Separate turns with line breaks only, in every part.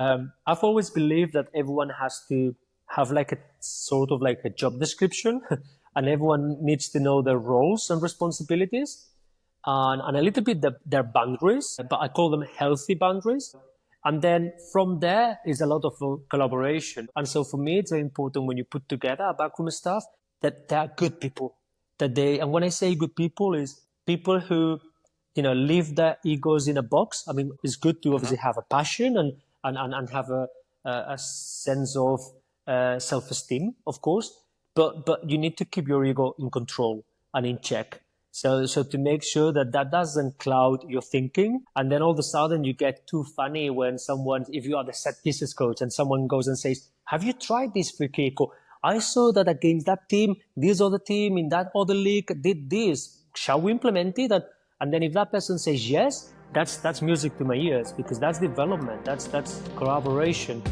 I've always believed that everyone has to have like a sort of like a job description and everyone needs to know their roles and responsibilities and a little bit their boundaries, but I call them healthy boundaries. And then from there is a lot of collaboration. And so for me, it's very important when you put together a backroom staff that they are good people. And when I say good people, is people who, leave their egos in a box. I mean, it's good to obviously have a passion and have a sense of self-esteem, of course, but you need to keep your ego in control and in check. So to make sure that that doesn't cloud your thinking, and then all of a sudden you get too funny when someone, if you are the set pieces coach, and someone goes and says, "Have you tried this free kick?" Or I saw that against that team, this other team in that other league did this. Shall we implement it? And then if that person says yes, that's music to my ears because that's development, that's collaboration.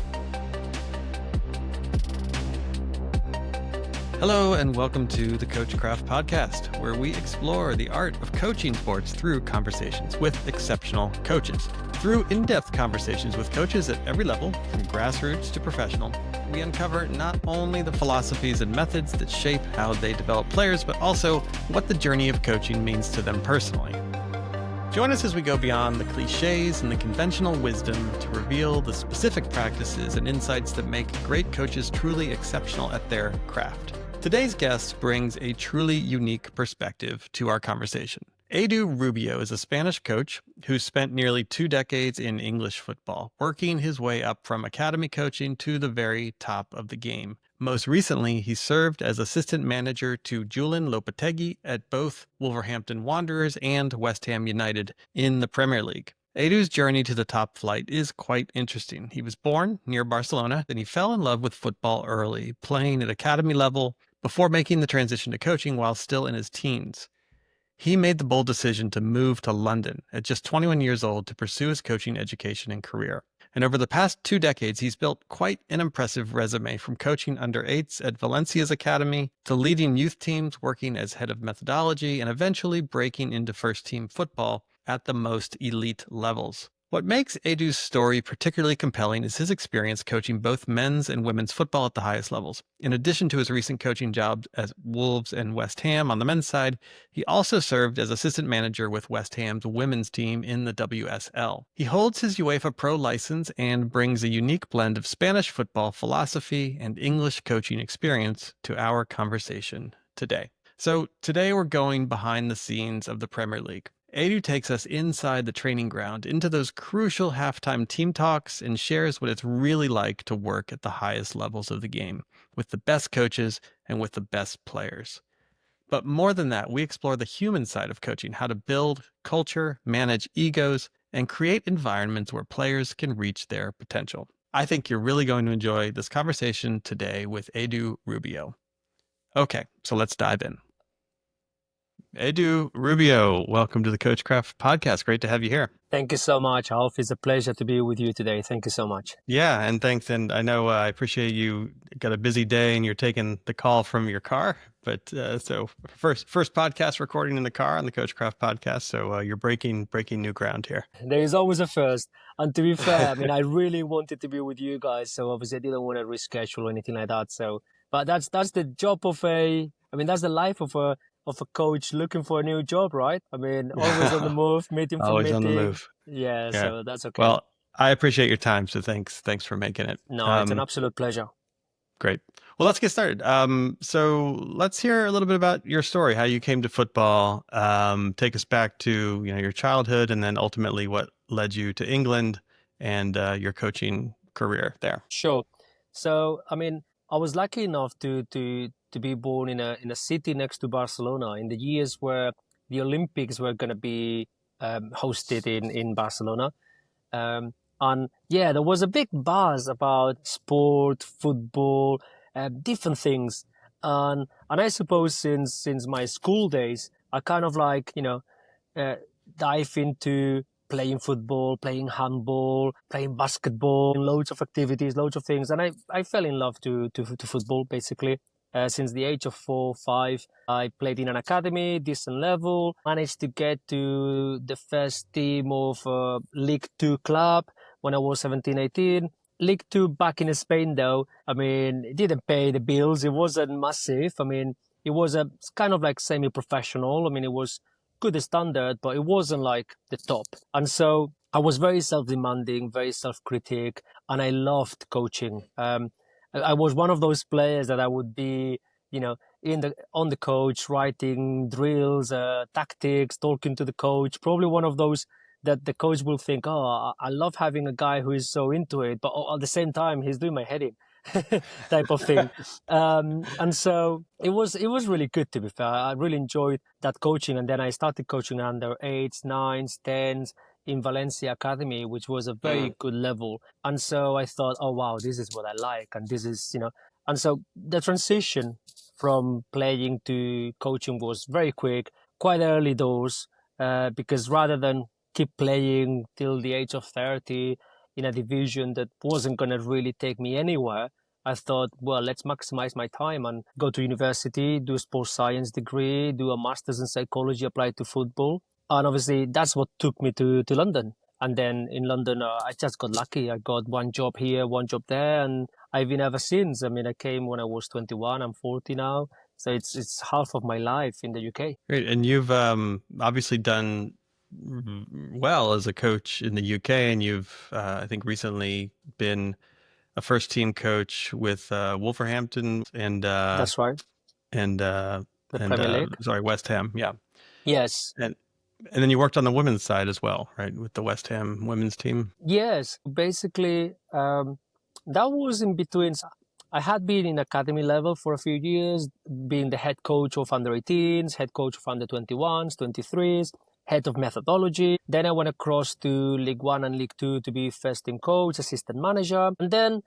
Hello and welcome to the CoachCraft Podcast, where we explore the art of coaching sports through conversations with exceptional coaches. Through in-depth conversations with coaches at every level, from grassroots to professional, we uncover not only the philosophies and methods that shape how they develop players, but also what the journey of coaching means to them personally. Join us as we go beyond the cliches and the conventional wisdom to reveal the specific practices and insights that make great coaches truly exceptional at their craft. Today's guest brings a truly unique perspective to our conversation. Edu Rubio is a Spanish coach who spent nearly 2 decades in English football, working his way up from academy coaching to the very top of the game. Most recently, he served as assistant manager to Julian Lopetegui at both Wolverhampton Wanderers and West Ham United in the Premier League. Edu's journey to the top flight is quite interesting. He was born near Barcelona, and he fell in love with football early, playing at academy level before making the transition to coaching while still in his teens. He made the bold decision to move to London at just 21 years old to pursue his coaching education and career. And over the past 2 decades, he's built quite an impressive resume, from coaching under-8s at Valencia's academy to leading youth teams, working as head of methodology, and eventually breaking into first-team football at the most elite levels. What makes Edu's story particularly compelling is his experience coaching both men's and women's football at the highest levels. In addition to his recent coaching jobs at Wolves and West Ham on the men's side, he also served as assistant manager with West Ham's women's team in the WSL. He holds his UEFA Pro license and brings a unique blend of Spanish football philosophy and English coaching experience to our conversation today. So today we're going behind the scenes of the Premier League. Edu takes us inside the training ground, into those crucial halftime team talks, and shares what it's really like to work at the highest levels of the game, with the best coaches and with the best players. But more than that, we explore the human side of coaching, how to build culture, manage egos, and create environments where players can reach their potential. I think you're really going to enjoy this conversation today with Edu Rubio. Okay, so let's dive in. Edu Rubio, welcome to the CoachCraft Podcast. Great to have you here.
Thank you so much, Alf. It's a pleasure to be with you today. Thank you so much.
Yeah, and thanks. And I know I appreciate you got a busy day and you're taking the call from your car. But so first podcast recording in the car on the CoachCraft Podcast. So you're breaking new ground here.
There is always a first. And to be fair, I mean, I really wanted to be with you guys. So obviously I didn't want to reschedule or anything like that. So, but that's the job of that's the life of a coach looking for a new job, right? I mean, always on the move, meeting for
always
meeting.
On the move.
Yeah, so that's okay.
Well, I appreciate your time, so thanks for making it.
No, it's an absolute pleasure.
Great. Well, let's get started. So let's hear a little bit about your story, how you came to football. Take us back to your childhood, and then ultimately what led you to England and your coaching career there.
Sure. So, I mean, I was lucky enough to be born in a city next to Barcelona in the years where the Olympics were going to be hosted in Barcelona. And yeah, there was a big buzz about sport, football, different things. And I suppose since my school days, I kind of dive into playing football, playing handball, playing basketball, loads of activities, loads of things. And I fell in love to football, basically. Since the age of 4 or 5, I played in an academy, decent level, managed to get to the first team of League 2 club when I was 17, 18. League Two back in Spain, though, I mean, it didn't pay the bills. It wasn't massive. I mean, it was a kind of like semi-professional. I mean, it was good standard, but it wasn't like the top. And so I was very self-demanding, very self-critic, and I loved coaching. I was one of those players that I would be, you know, on the coach, writing drills, tactics, talking to the coach. Probably one of those that the coach will think, oh, I love having a guy who is so into it, but at the same time, he's doing my head in, type of thing. And so it was really good, to be fair. I really enjoyed that coaching. And then I started coaching under 8s, 9s, 10s in Valencia Academy, which was a very good level. And so I thought, oh, wow, this is what I like. And this is, and so the transition from playing to coaching was very quick, quite early doors, because rather than keep playing till the age of 30 in a division that wasn't going to really take me anywhere, I thought, well, let's maximize my time and go to university, do a sports science degree, do a master's in psychology applied to football. And obviously, that's what took me to London. And then in London, I just got lucky. I got one job here, one job there, and I've been ever since. I mean, I came when I was 21. I'm 40 now. So it's half of my life in the UK.
Great. And you've obviously done well as a coach in the UK, and you've, I think, recently been a first team coach with Wolverhampton and
That's right.
and
Premier League.
Sorry, West Ham. Yeah.
Yes.
And then you worked on the women's side as well, right, with the West Ham women's team.
Yes. Basically, that was in between. I had been in academy level for a few years, being the head coach of under 18s, head coach of under 21s, 23s, head of methodology. Then I went across to League One and League Two to be first team coach, assistant manager. And then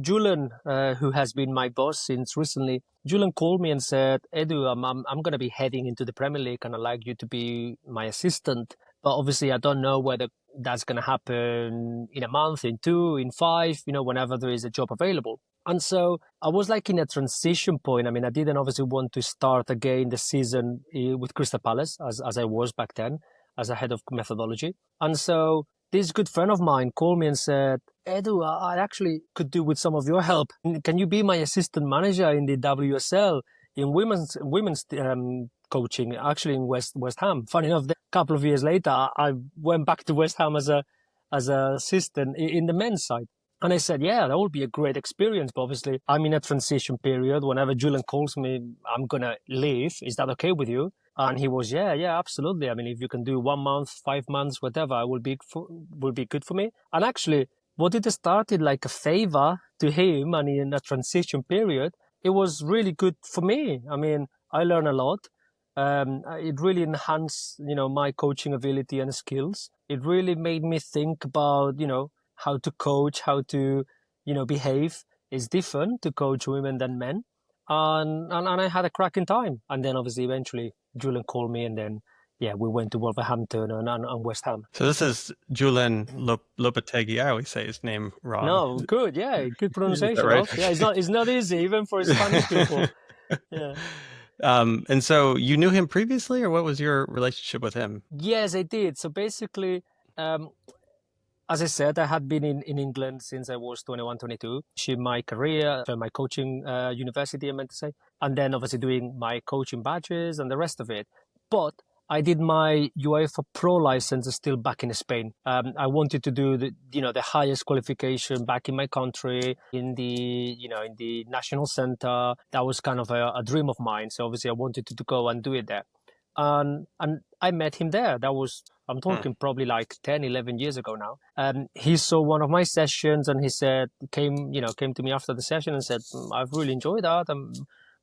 Julian, who has been my boss since recently, Julian called me and said, Edu, I'm going to be heading into the Premier League and I'd like you to be my assistant. But obviously, I don't know whether that's going to happen in a month, in 2, in 5, whenever there is a job available. And so I was like in a transition point. I mean, I didn't obviously want to start again the season with Crystal Palace as I was back then, as a head of methodology. And so this good friend of mine called me and said, Edu, I actually could do with some of your help. Can you be my assistant manager in the WSL in women's coaching, actually in West Ham? Funny enough, a couple of years later, I went back to West Ham as a assistant in the men's side. And I said, yeah, that would be a great experience. But obviously, I'm in a transition period. Whenever Julian calls me, I'm going to leave. Is that okay with you? And he was, yeah, absolutely. I mean, if you can do 1 month, 5 months, whatever, it will be good for me. And actually, what it started like a favor to him, and in a transition period, it was really good for me. I mean, I learned a lot. It really enhanced, my coaching ability and skills. It really made me think about, how to coach, how to, behave. Is different to coach women than men. And I had a cracking time. And then obviously eventually Julian called me, and then, yeah, we went to Wolverhampton and West Ham.
So this is Julian Lopetegui. I always say his name wrong.
No, good. Yeah, good pronunciation.
Right?
Yeah, it's not easy even for Spanish people. Yeah.
And so you knew him previously, or what was your relationship with him?
Yes, I did. So basically, as I said, I had been in England since I was 21, 22. My career, my coaching university, I meant to say, and then obviously doing my coaching badges and the rest of it. But I did my UEFA Pro license still back in Spain. I wanted to do the highest qualification back in my country, in the national center. That was kind of a dream of mine. So obviously I wanted to go and do it there. And I met him there. That was, I'm talking probably like 10, 11 years ago now. He saw one of my sessions and he said, came to me after the session and said, I've really enjoyed that.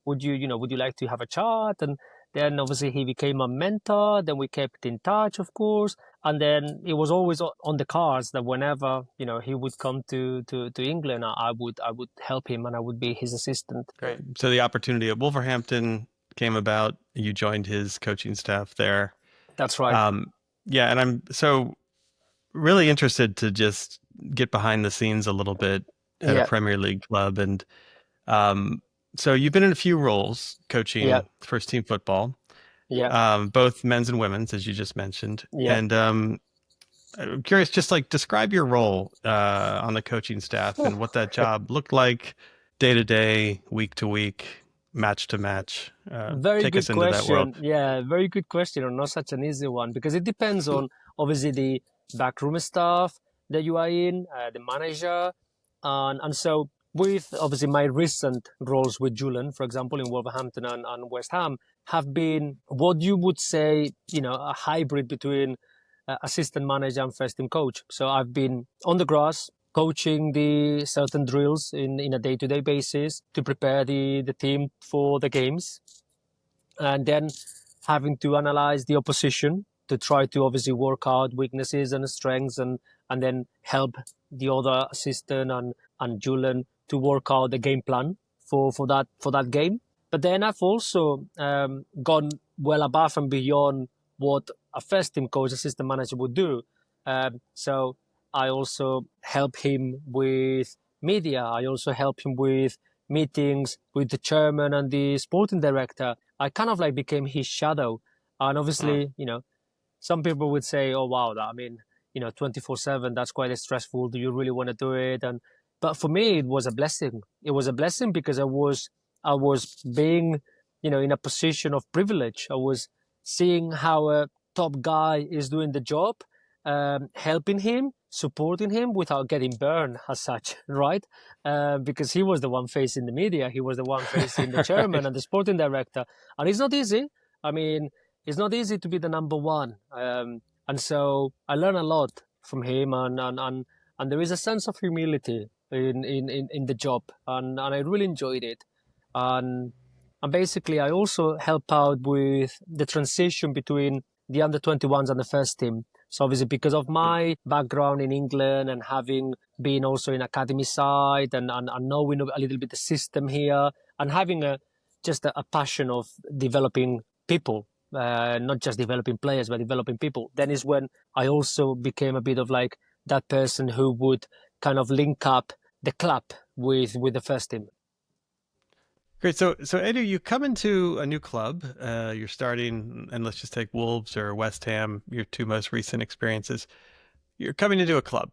Would you like to have a chat? And then obviously he became a mentor. Then we kept in touch, of course. And then it was always on the cards that whenever, he would come to England, I would help him and I would be his assistant.
Great. So the opportunity at Wolverhampton came about. You joined his coaching staff there.
That's right.
Yeah. And I'm so really interested to just get behind the scenes a little bit at a Premier League club. And so you've been in a few roles coaching first team football, both men's and women's, as you just mentioned. Yeah. And I'm curious, just like describe your role on the coaching staff and what that job looked like day to day, week to week, match to match.
Very
Take
good
us into that world.
question. Yeah, very good question, or not such an easy one, because it depends on obviously the backroom staff that you are in, the manager, and so with obviously my recent roles with Julian, for example, in Wolverhampton and West Ham, have been what you would say, a hybrid between assistant manager and first team coach. So I've been on the grass coaching the certain drills in a day-to-day basis to prepare the team for the games, and then having to analyze the opposition to try to obviously work out weaknesses and strengths, and then help the other assistant and Julian to work out the game plan for that game. But then I've also gone well above and beyond what a first team coach, assistant manager would do. So I also help him with media. I also help him with meetings with the chairman and the sporting director. I kind of like became his shadow. And
Mm.
obviously, some people would say, oh, wow, that, I mean, 24/7, that's quite stressful. Do you really want to do it? But for me, it was a blessing. It was a blessing because I was being, in a position of privilege. I was seeing how a top guy is doing the job, helping him, supporting him without getting burned as such, right? Because he was the one facing the media, he was the one facing the chairman
Right.
and the sporting director, and it's not easy. I mean, it's not easy to be the number one, and so I learned a lot from him, and there is a sense of humility in the job, and I really enjoyed it, and and basically I also help out with the transition between the under 21s and the first team. So obviously, because of
Mm.
my background in England and having been also in academy side, and knowing a little bit the system here, and having just a passion of developing people, not just developing players, but developing people, then is when I also became a bit of like that person who would kind of link up the club with the first team.
Great. So Edu, you come into a new club. You're starting, and let's just take Wolves or West Ham, your two most recent experiences. You're coming into a club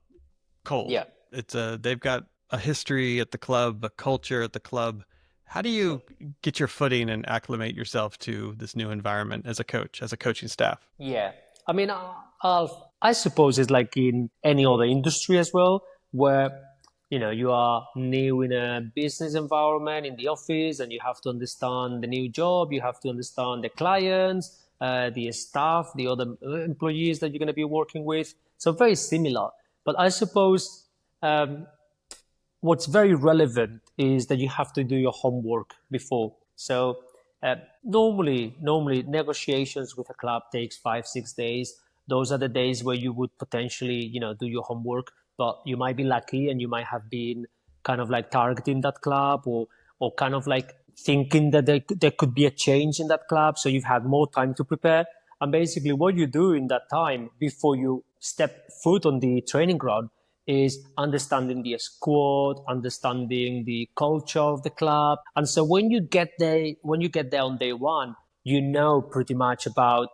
cold.
Yeah.
They've got a history at the club, a culture at the club. How do you get your footing and acclimate yourself to this new environment as a coach, as a coaching staff?
Yeah. I mean, Alf, I suppose it's like in any other industry as well, where, you are new in a business environment in the office, and you have to understand the new job, you have to understand the clients, the staff, the other employees that you're going to be working with. So very similar. But I suppose what's very relevant is that you have to do your homework before. So normally negotiations with a club takes 5 6 days. Those are the days where you would potentially do your homework, but you might be lucky and you might have been kind of like targeting that club, or kind of like thinking that there could be a change in that club, so you've had more time to prepare. And basically what you do in that time before you step foot on the training ground is understanding the squad, understanding the culture of the club. And so when you get there on day one, you know pretty much about,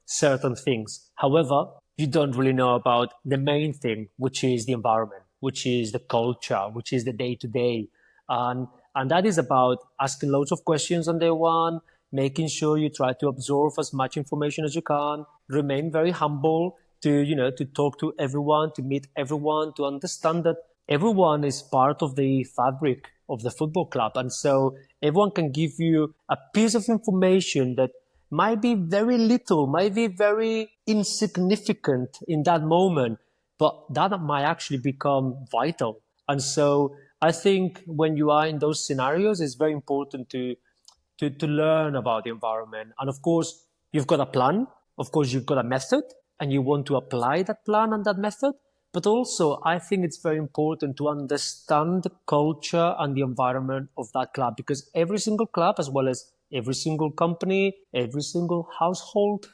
certain things. However, you don't really know about the main thing, which is the environment, which is the culture, which is the day to day. And that is about asking loads of questions on day one, making sure you try to absorb as much information as you can, remain very humble, to talk to everyone, to meet everyone, to understand that everyone is part of the fabric of the football club. And so everyone can give you a piece of information that might be very little, might be very insignificant in that moment, but that might actually become vital. And so I think when you are in those scenarios, it's very important to learn about the environment. And of course, you've got a plan. Of course, you've got a method, and you want to apply that plan and that method. But also, I think it's very important to understand the culture and the environment of that club, because every single club, as well as every single company, every single household,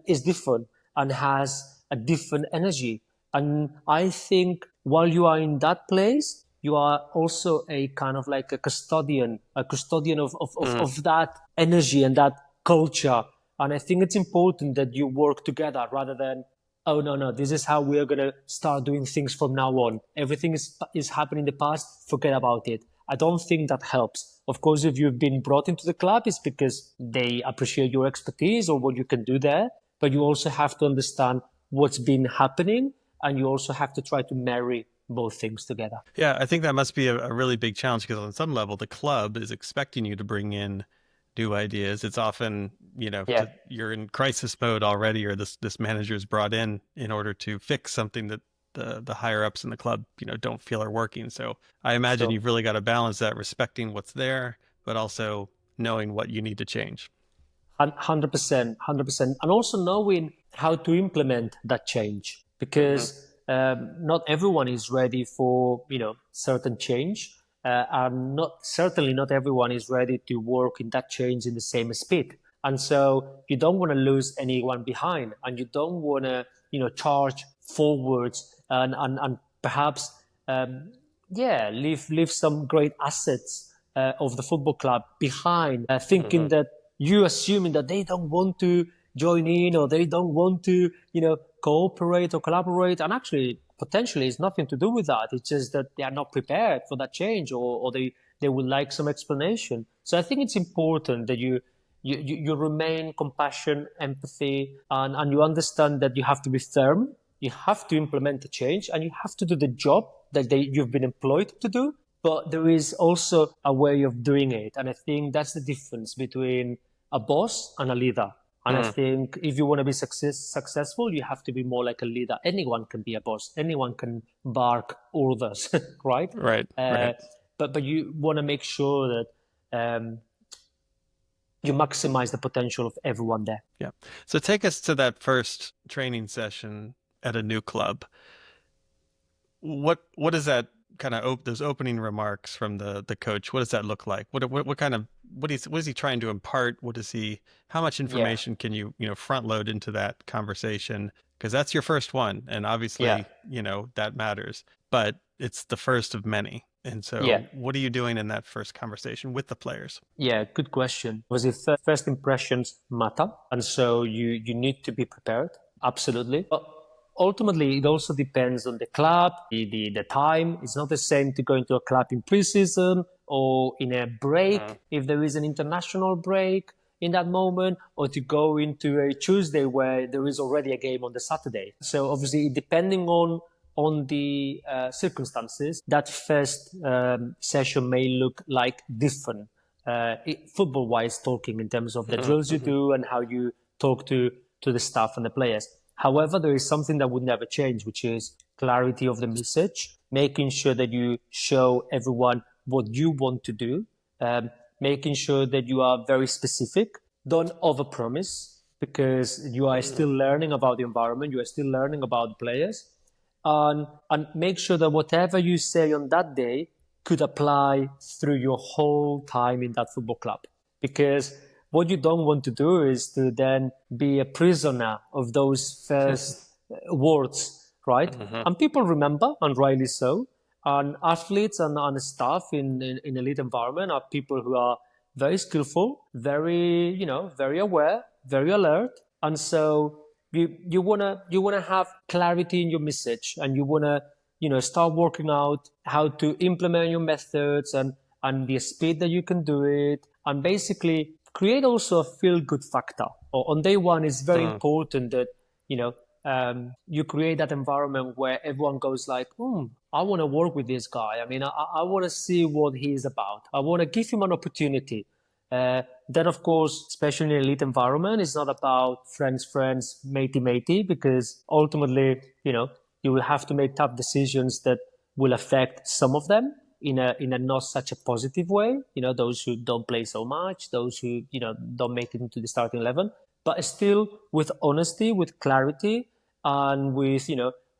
is different and has a different energy. And I think while you are in that place, you are also a kind of like a custodian of that energy and that culture. And I think it's important that you work together rather than oh no, this is how we are going to start doing things from now on. Everything is happening in the past, forget about it. I don't think that helps. Of course, if you've been brought into the club, it's because they appreciate your expertise or what you can do there. But you also have to understand what's been happening, and you also have to try to marry both things together.
Yeah, I think that must be a really big challenge, because on some level, the club is expecting you to bring in new ideas. It's often, you're in crisis mode already, or this manager is brought in order to fix something that the higher ups in the club, don't feel are working. So I imagine you've really got to balance that, respecting what's there, but also knowing what you need to change.
100%. And also knowing how to implement that change, because not everyone is ready for, certain change. And certainly not everyone is ready to work in that change in the same speed. And so you don't want to lose anyone behind, and you don't want to, charge forwards and perhaps, leave some great assets of the football club behind, thinking that you assuming that they don't want to join in, or they don't want to, cooperate or collaborate. And actually, potentially, it's nothing to do with that. It's just that they are not prepared for that change, or they would like some explanation. So I think it's important that you remain compassion, empathy, and you understand that you have to be firm. You have to implement the change, and you have to do the job that you've been employed to do. But there is also a way of doing it. And I think that's the difference between a boss and a leader. And I think if you want to be successful, you have to be more like a leader. Anyone can be a boss. Anyone can bark orders, right?
Right.
But you want to make sure that you maximize the potential of everyone there.
Yeah. So take us to that first training session at a new club. What is that kind of those opening remarks from the coach? What does that look like? What is he trying to impart? How much information can you front load into that conversation? Because that's your first one, and obviously that matters, but it's the first of many. And so what are you doing in that first conversation with the players?
Yeah, good question. Because first impressions matter, and so you need to be prepared. Absolutely. But ultimately, it also depends on the club, the time. It's not the same to go into a club in pre-season or in a break, if there is an international break in that moment, or to go into a Tuesday where there is already a game on the Saturday. So obviously, depending on the circumstances, that first session may look like different, football-wise talking, in terms of the drills you do and how you talk to the staff and the players. However, there is something that would never change, which is clarity of the message, making sure that you show everyone what you want to do, making sure that you are very specific. Don't overpromise, because you are still learning about the environment, you are still learning about the players, and make sure that whatever you say on that day could apply through your whole time in that football club. Because what you don't want to do is to then be a prisoner of those first words, right? And people remember, and rightly so. And athletes and staff in elite environment are people who are very skillful, very aware, very alert. And so you wanna have clarity in your message, and you wanna start working out how to implement your methods and the speed that you can do it, and basically create also a feel-good factor. On day one, it's very important that, you create that environment where everyone goes like, I want to work with this guy. I mean, I want to see what he's about. I want to give him an opportunity. Then, of course, especially in an elite environment, it's not about friends, matey, because ultimately, you will have to make tough decisions that will affect some of them in a not such a positive way. Those who don't play so much, those who, don't make it into the starting 11, but still with honesty, with clarity, and with,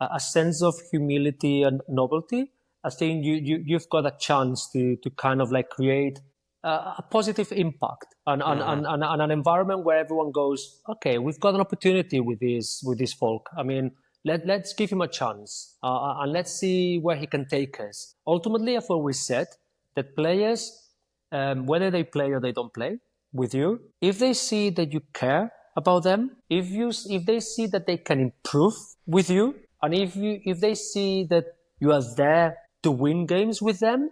a sense of humility and novelty. I think you've got a chance to kind of like create a positive impact and an environment where everyone goes, okay, we've got an opportunity with this folk. I mean, let's give him a chance and let's see where he can take us. Ultimately, I've always said that players, whether they play or they don't play with you, if they see that you care about them. If they see that they can improve with you, and if they see that you are there to win games with them,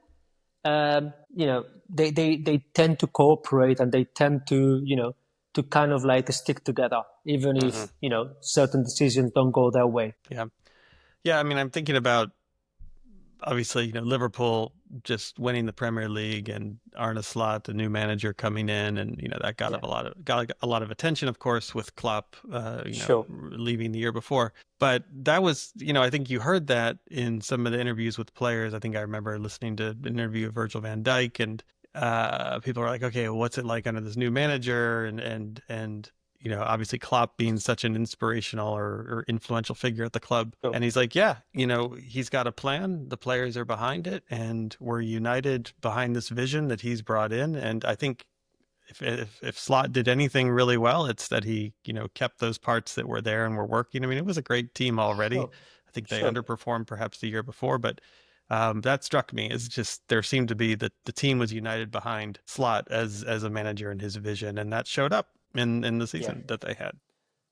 they tend to cooperate, and they tend to to kind of like stick together, even if certain decisions don't go their way.
Yeah. I mean, I'm thinking about, obviously, Liverpool just winning the Premier League, and Arne Slot, the new manager, coming in, and that got a lot of attention, of course, with Klopp,
Sure.
leaving the year before. But that was, I think you heard that in some of the interviews with players. I think I remember listening to an interview of Virgil van Dijk, and people are like, okay, well, what's it like under this new manager? And obviously Klopp being such an inspirational or influential figure at the club.
Sure.
And he's like, yeah, he's got a plan. The players are behind it, and we're united behind this vision that he's brought in. And I think if Slot did anything really well, it's that he, kept those parts that were there and were working. I mean, it was a great team already.
Sure.
I think they underperformed perhaps the year before, but that struck me as just, there seemed to be that the team was united behind Slot as a manager and his vision. And that showed up in the season that they had.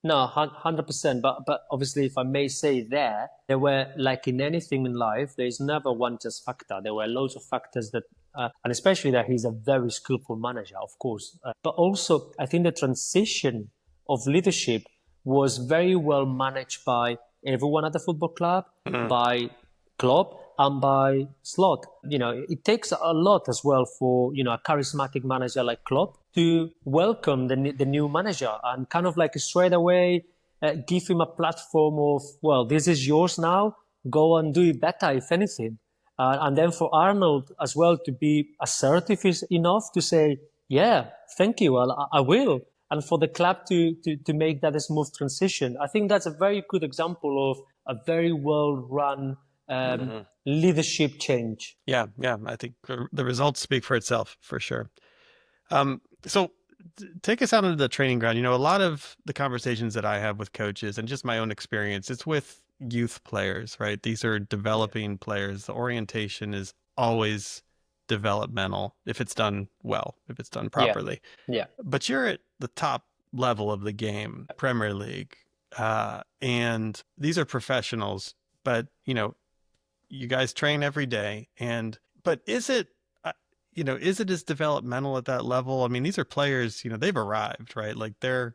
No, 100%. But obviously, if I may say there were, like in anything in life, there's never one just factor. There were loads of factors that, and especially that he's a very skillful manager, of course. But also, I think the transition of leadership was very well managed by everyone at the football club, by Klopp, and by Slot. It takes a lot as well for, a charismatic manager like Klopp to welcome the new manager and kind of like straight away give him a platform of, well, this is yours now, go and do it better, if anything. And then for Arnold as well to be assertive enough to say, yeah, thank you, I will. And for the club to make that a smooth transition. I think that's a very good example of a very well-run leadership change.
Yeah. I think the results speak for itself, for sure. So take us out into the training ground. A lot of the conversations that I have with coaches, and just my own experience, it's with youth players, right? These are developing players. The orientation is always developmental if it's done well, if it's done properly.
Yeah.
But you're at the top level of the game, Premier League, and these are professionals, but you guys train every day. But is it as developmental at that level? I mean, these are players, they've arrived, right? Like they're,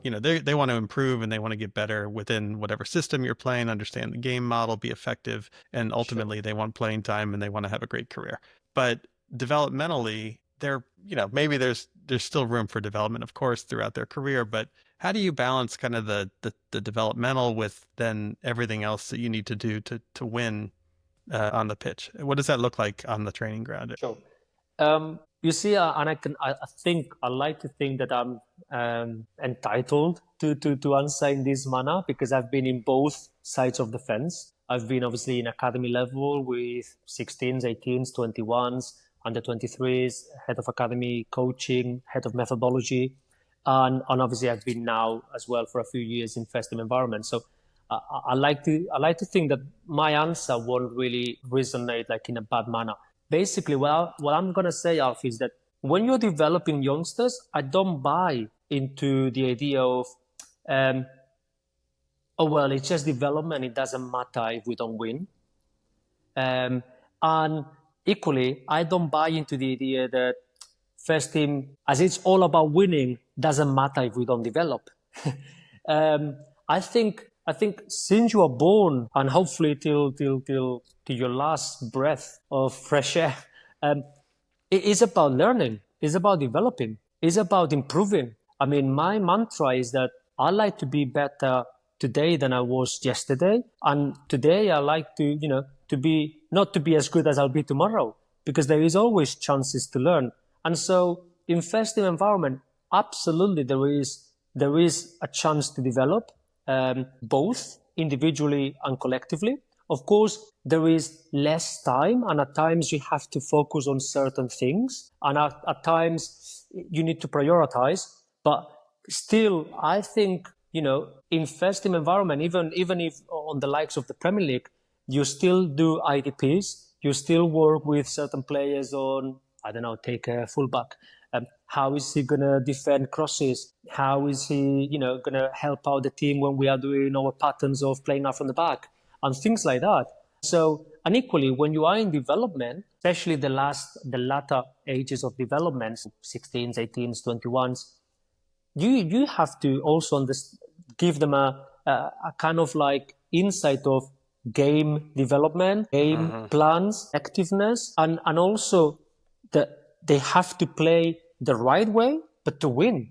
they want to improve and they want to get better within whatever system you're playing, understand the game model, be effective. And ultimately they want playing time and they want to have a great career. But developmentally, they're, maybe there's still room for development, of course, throughout their career. But how do you balance kind of the developmental with then everything else that you need to do to win on the pitch? What does that look like on the training ground?
Sure. You see, and I like to think that I'm entitled to answer in this manner because I've been in both sides of the fence. I've been obviously in academy level with 16s, 18s, 21s, under 23s, head of academy coaching, head of methodology, and obviously I've been now as well for a few years in first team environment. So I like to think that my answer won't really resonate like in a bad manner. Basically, what I'm going to say, Alf, is that when you're developing youngsters, I don't buy into the idea of, it's just development. It doesn't matter if we don't win. And equally, I don't buy into the idea that first team, as it's all about winning, doesn't matter if we don't develop. I think since you are born, and hopefully till your last breath of fresh air, it is about learning. It's about developing. It's about improving. I mean, my mantra is that I like to be better today than I was yesterday, and today I like to be not to be as good as I'll be tomorrow, because there is always chances to learn. And so, in first team environment, absolutely there is a chance to develop. Both individually and collectively. Of course, there is less time, and at times you have to focus on certain things, and at times you need to prioritize. But still, I think, in first team environment, even if on the likes of the Premier League, you still do IDPs, you still work with certain players on, I don't know, take a fullback. How is he going to defend crosses? How is he, going to help out the team when we are doing our patterns of playing out from the back and things like that? So, and equally, when you are in development, especially the latter ages of development, 16s, 18s, 21s, you have to also give them a kind of like insight of game development, game plans, activeness, and also that they have to play the right way, but to win.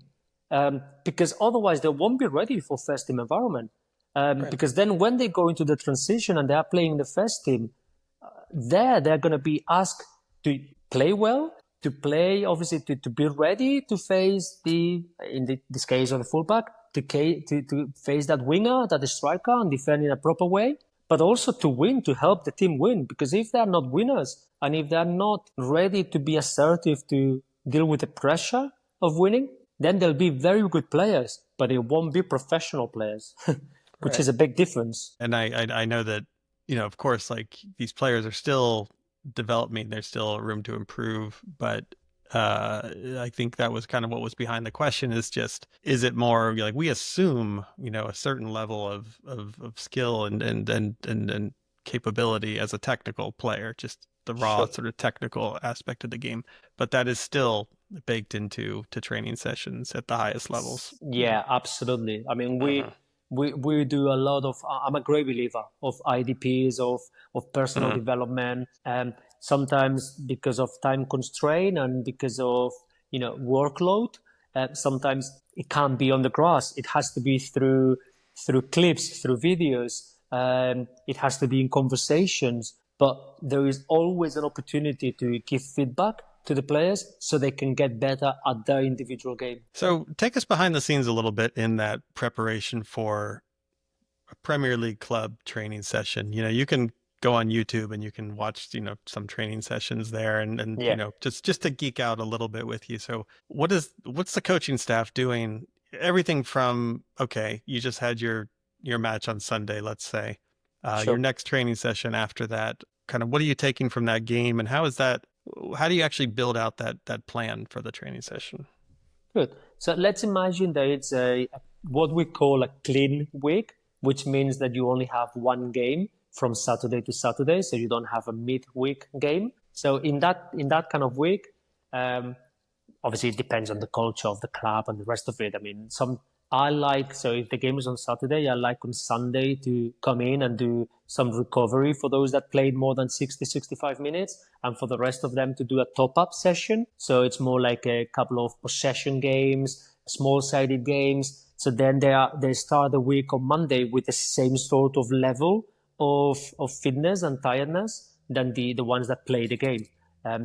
Because otherwise they won't be ready for first team environment. Because then when they go into the transition and they are playing the first team, they're going to be asked to play well, to play, obviously, to be ready to face this case of the fullback, to face that winger, that striker, and defend in a proper way, but also to win, to help the team win. Because if they're not winners, and if they're not ready to be assertive to deal with the pressure of winning, then they'll be very good players, but it won't be professional players, which is a big difference.
And I know that, of course, like these players are still developing, there's still room to improve, but I think that was kind of what was behind the question, is it more like we assume, a certain level of skill and capability as a technical player, just the raw sort of technical aspect of the game, but that is still baked into training sessions at the highest levels.
Yeah, absolutely. I mean, we do a lot of, I'm a great believer of IDPs, of personal development, and sometimes because of time constraint and because of, workload, sometimes it can't be on the grass. It has to be through clips, through videos. It has to be in conversations, but there is always an opportunity to give feedback to the players so they can get better at their individual game.
So take us behind the scenes a little bit in that preparation for a Premier League club training session. You can go on YouTube and you can watch, some training sessions there and just to geek out a little bit with you. So what's the coaching staff doing? Everything from, okay, you just had your match on Sunday, let's say, your next training session after that, kind of what are you taking from that game, and how do you actually build out that plan for the training session?
Good. So let's imagine that it's what we call a clean week, which means that you only have one game from Saturday to Saturday, so you don't have a midweek game. So in that kind of week, obviously it depends on the culture of the club and the rest of it. I mean, so if the game is on Saturday, I like on Sunday to come in and do some recovery for those that played more than 60, 65 minutes, and for the rest of them to do a top-up session. So it's more like a couple of possession games, small-sided games. So then they start the week on Monday with the same sort of level of fitness and tiredness than the ones that play the game.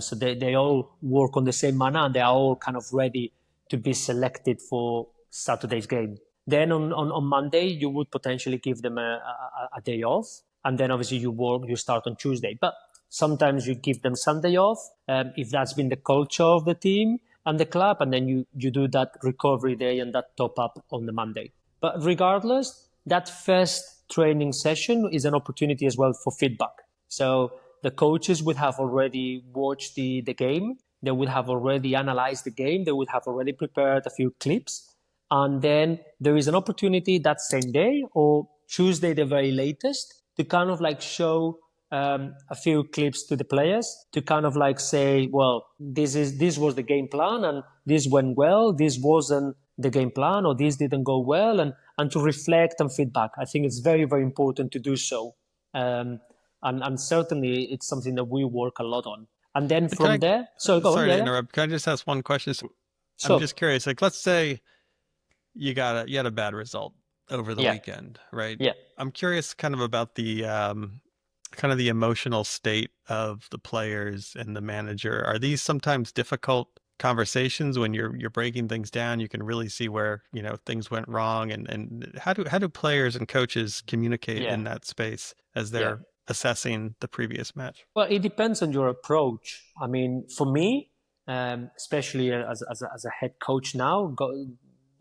So they all work on the same manner, and they are all kind of ready to be selected for Saturday's game. Then on Monday, you would potentially give them a day off. And then obviously you start on Tuesday. But sometimes you give them Sunday off, if that's been the culture of the team and the club. And then you do that recovery day and that top up on the Monday. But regardless, that first training session is an opportunity as well for feedback. So the coaches would have already watched the game. They would have already analyzed the game. They would have already prepared a few clips. And then there is an opportunity that same day or Tuesday, the very latest, to kind of like show a few clips to the players to kind of like say, well, this was the game plan and this went well. This wasn't the game plan or this didn't go well, and to reflect and feedback. I think it's very, very important to do so. And certainly it's something that we work a lot on. And then from there, sorry
to interrupt. Can I just ask one question? I'm just curious. Like, let's say you had a bad result over the weekend, right?
Yeah.
I'm curious kind of about the kind of the emotional state of the players and the manager. Are these sometimes difficult conversations when you're breaking things down? You can really see where, things went wrong, and how do players and coaches communicate in that space as they're assessing the previous match?
Well, it depends on your approach. I mean, for me, especially as a head coach now,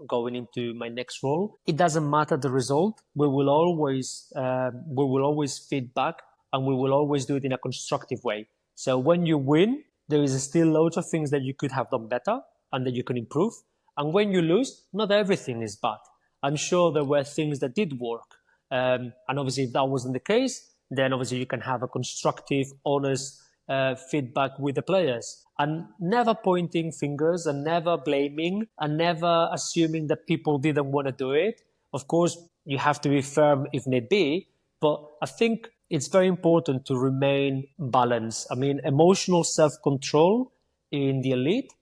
going into my next role, it doesn't matter the result. We will always feedback, and we will always do it in a constructive way. So when you win, there is still loads of things that you could have done better, and that you can improve. And when you lose, not everything is bad. I'm sure there were things that did work. And obviously, if that wasn't the case, then obviously you can have a constructive, honest feedback with the players, and never pointing fingers and never blaming and never assuming that people didn't want to do it. Of course, you have to be firm if need be, but I think it's very important to remain balanced. I mean, emotional self-control in the elite,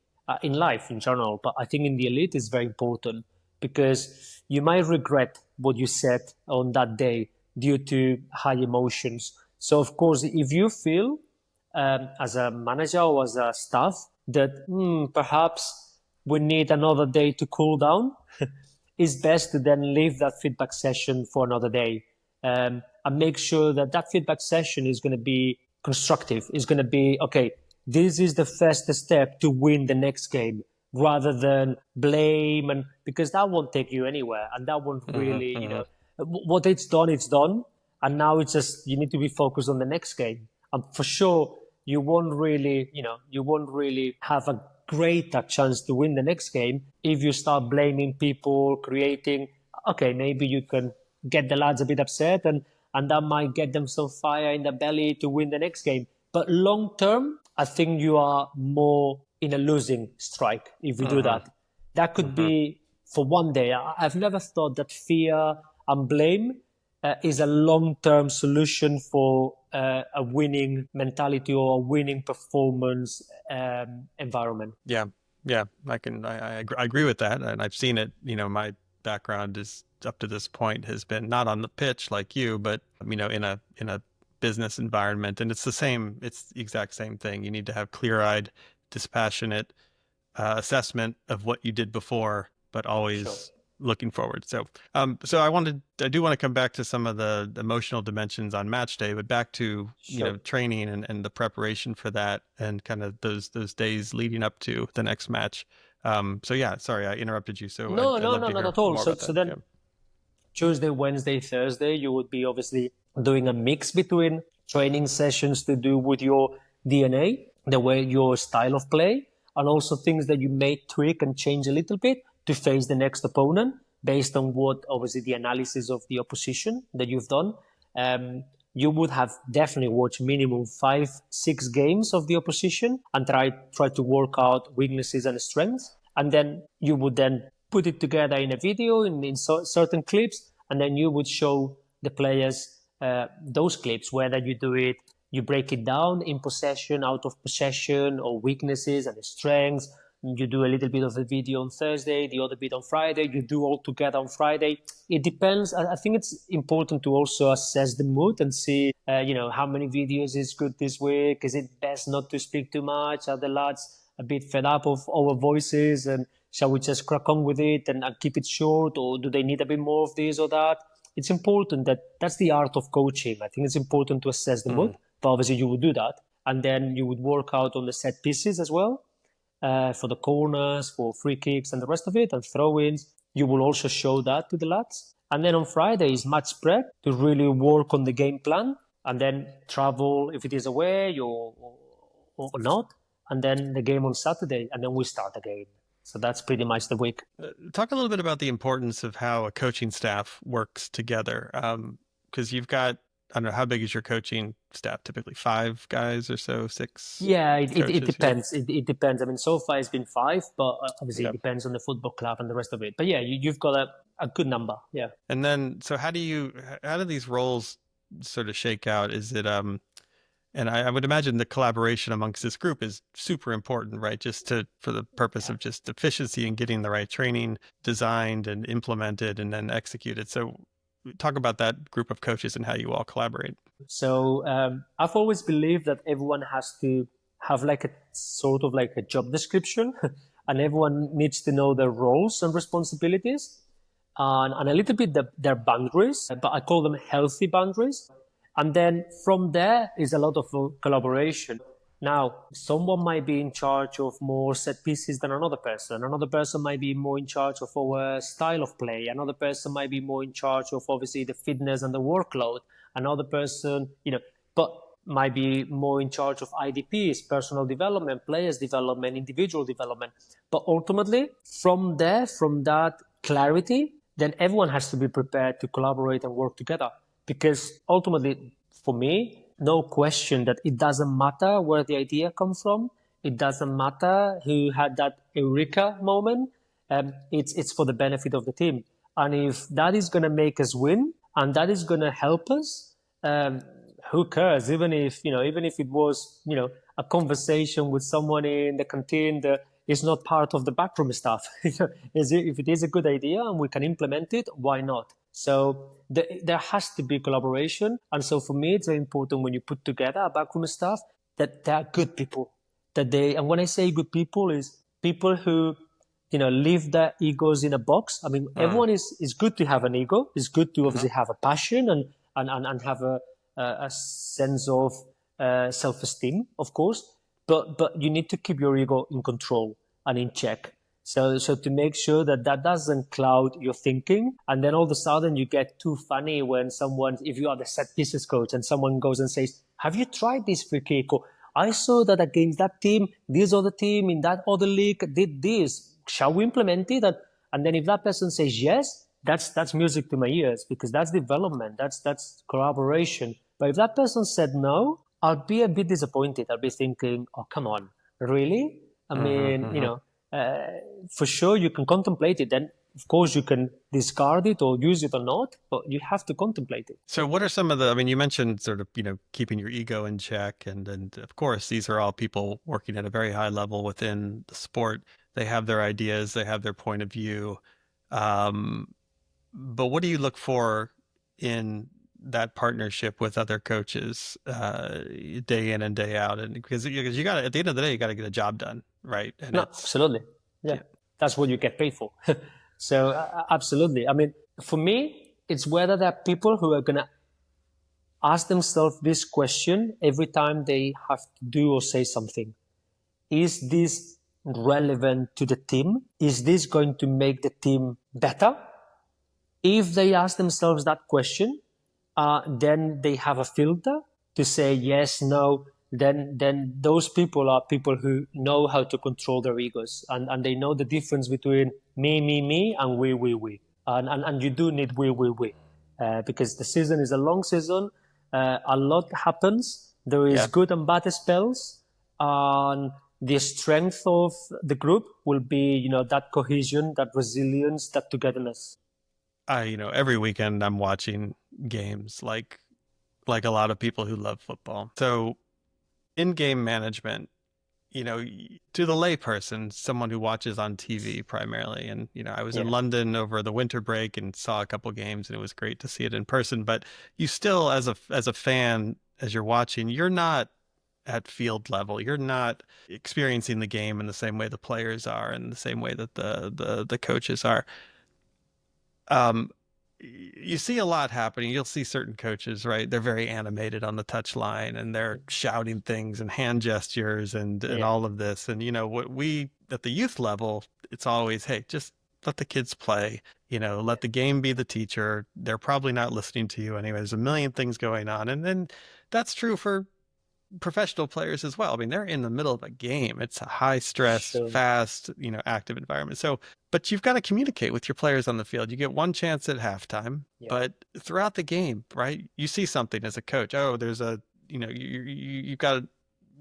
in life in general, but I think in the elite is very important, because you might regret what you said on that day due to high emotions. So of course, if you feel as a manager or as a staff that perhaps we need another day to cool down, it's best to then leave that feedback session for another day, and make sure that that feedback session is going to be constructive. It's going to be, okay, this is the first step to win the next game, rather than blame, and because that won't take you anywhere, and that won't really, what it's done, and now it's just, you need to be focused on the next game. And for sure, you won't really have a greater chance to win the next game if you start blaming people, creating, okay, maybe you can get the lads a bit upset, and that might get them some fire in the belly to win the next game. But long term, I think you are more in a losing strike if you do that. That could be for one day. I've never thought that fear and blame is a long-term solution for a winning mentality or a winning performance environment.
Yeah, I agree with that, and I've seen it. My background is up to this point has been not on the pitch like you, but in a business environment, and it's the exact same thing. You need to have clear-eyed, dispassionate assessment of what you did before, but always looking forward. So I do want to come back to some of the emotional dimensions on match day, but back to training and the preparation for that, and kind of those days leading up to the next match. Sorry, I interrupted you. So
no, not at all. So then Tuesday, Wednesday, Thursday, you would be obviously doing a mix between training sessions to do with your DNA, the way your style of play, and also things that you may tweak and change a little bit to face the next opponent based on what obviously the analysis of the opposition that you've done. You would have definitely watched minimum 5-6 games of the opposition and try to work out weaknesses and strengths. And then you would then put it together in a video, in certain clips, and then you would show the players those clips, whether you break it down in possession, out of possession, or weaknesses and strengths. You do a little bit of the video on Thursday, the other bit on Friday. You do all together on Friday. It depends. I think it's important to also assess the mood and see, how many videos is good this week. Is it best not to speak too much? Are the lads a bit fed up of our voices, and shall we just crack on with it and keep it short, or do they need a bit more of this or that? It's important that's the art of coaching. I think it's important to assess the mood, but obviously you would do that. And then you would work out on the set pieces as well. For the corners, for free kicks and the rest of it, and throw-ins. You will also show that to the lads. And then on Friday is match prep to really work on the game plan, and then travel if it is away or not. And then the game on Saturday, and then we start again. So that's pretty much the week.
Talk a little bit about the importance of how a coaching staff works together. Because you've got, I don't know, how big is your coaching staff? Typically 5 guys or so, 6?
Yeah, it depends. It depends. I mean, so far it's been 5, but obviously it depends on the football club and the rest of it. But yeah, you've got a good number. Yeah. And
then, so how do these roles sort of shake out? Is it, and I would imagine the collaboration amongst this group is super important, right? Just for the purpose of just efficiency and getting the right training designed and implemented and then executed. So talk about that group of coaches and how you all collaborate.
So I've always believed that everyone has to have like a sort of like a job description, and everyone needs to know their roles and responsibilities, and a little bit their boundaries, but I call them healthy boundaries. And then from there is a lot of collaboration. Now, someone might be in charge of more set pieces than another person. Another person might be more in charge of our style of play. Another person might be more in charge of obviously the fitness and the workload. Another person, but might be more in charge of IDPs, personal development, players development, individual development. But ultimately, from that clarity, then everyone has to be prepared to collaborate and work together. Because ultimately, for me, no question that it doesn't matter where the idea comes from. It doesn't matter who had that eureka moment. It's for the benefit of the team. And if that is going to make us win and that is going to help us, who cares? Even if it was, a conversation with someone in the canteen that is not part of the backroom stuff. If it is a good idea and we can implement it, why not? So there has to be collaboration. And so for me, it's very important when you put together a backroom staff that they are good people. And when I say good people, is people who, leave their egos in a box. I mean, everyone is good to have an ego. It's good to obviously have a passion and have a sense of self-esteem, of course. But you need to keep your ego in control and in check. So to make sure that doesn't cloud your thinking, and then all of a sudden you get too funny when if you are the set pieces coach and someone goes and says, "Have you tried this free kick?" Or, "I saw that against that team, this other team in that other league did this. Shall we implement it?" And then if that person says yes, that's music to my ears, because that's development, that's collaboration. But if that person said no, I'll be a bit disappointed. I'll be thinking, "Oh, come on, really?" I mean, for sure you can contemplate it. Then, of course, you can discard it or use it or not, but you have to contemplate it.
So what are some of you mentioned sort of, keeping your ego in check. And of course, these are all people working at a very high level within the sport. They have their ideas, they have their point of view. But what do you look for in that partnership with other coaches day in and day out? And because you got to, at the end of the day, you got to get a job done, right? And
no, absolutely. Yeah. That's what you get paid for. So absolutely. I mean, for me, it's whether there are people who are going to ask themselves this question every time they have to do or say something. Is this relevant to the team? Is this going to make the team better? If they ask themselves that question, then they have a filter to say yes, no. Then those people are people who know how to control their egos, and they know the difference between me, and we. And you do need we. Because the season is a long season. A lot happens. There is good and bad spells. And the strength of the group will be, that cohesion, that resilience, that togetherness.
Every weekend I'm watching games like a lot of people who love football. So in-game management, to the layperson, someone who watches on TV primarily. And, I was in London over the winter break and saw a couple games, and it was great to see it in person. But you still, as a fan, as you're watching, you're not at field level. You're not experiencing the game in the same way the players are, and the same way that the coaches are. You see a lot happening. You'll see certain coaches, right? They're very animated on the touch line, and they're shouting things and hand gestures and all of this. And, what we at the youth level, it's always, hey, just let the kids play, let the game be the teacher. They're probably not listening to you anyway. There's a million things going on. And then that's true for professional players as well. I mean, they're in the middle of a game. It's a high stress, fast, active environment. So, but you've got to communicate with your players on the field. You get one chance at halftime, but throughout the game, right? You see something as a coach. Oh, there's you've got to,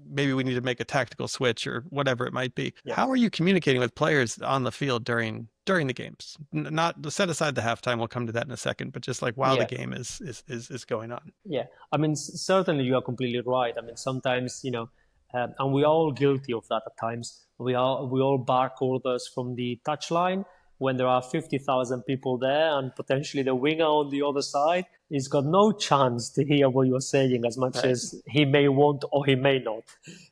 maybe we need to make a tactical switch or whatever it might be. How are you communicating with players on the field during the games? Not set aside the halftime. We'll come to that in a second, but just like while the game is going on.
Yeah. I mean, certainly you are completely right. I mean, sometimes, and we're all guilty of that at times. We all bark orders from the touchline when there are 50,000 people there, and potentially the winger on the other side, he's got no chance to hear what you're saying as much as he may want or he may not.